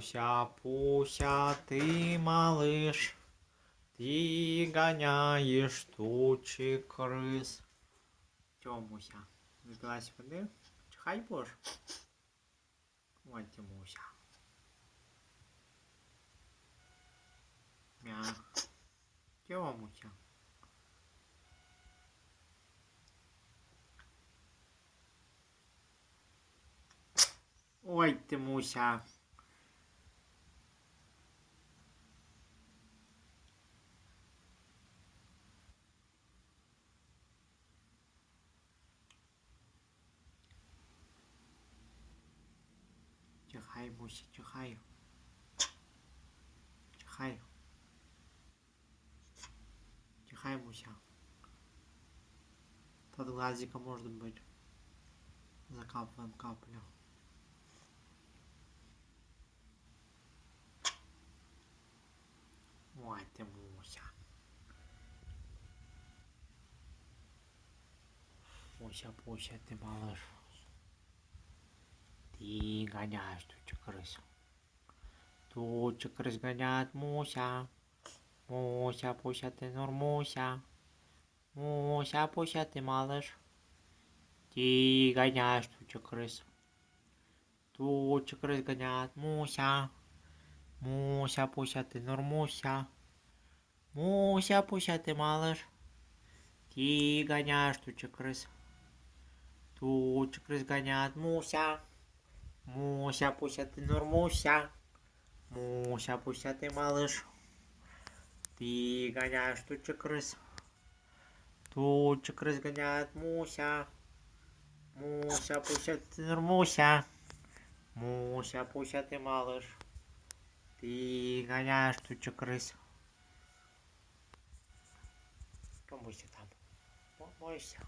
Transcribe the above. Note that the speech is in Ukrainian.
Муся, Пуся, ти малиш, ти ганяєш тучі крис. Чого, Муся? Напилась води? Чихай будеш? Ой ти, Муся. Мя. Чого, Муся? Ой ти, Муся. Чихай, Муся, чихай. Чихай. Чихай, Муся. Под глазика может быть закапываем каплю. Ой ты, Муся. Муся, Пуся, ты малыш. Ты гоняешь тучу крыс. Тучу крыс гоняет Муся. Муся, Пуся, ты нормуся. Муся, Пуся, ты малыш. Ты гоняешь тучу крыс. Тучу крыс гоняет Муся. Муся, Пуся, ты нормуся. Муся, Пуся, ты малыш. Ты гоняешь тучу крыс. Тучу крыс гоняет Муся. Муся, Пуся, ты нормуся. Муся, Пуся, ты малыш. Ты гоняешь тучу крыс. Тучу крыс гоняет Муся. Муся, Пуся, ты нормуся. Муся, Пуся, ты малыш. Ты гоняешь тучу крыс. Что, Муся, там? Мойся.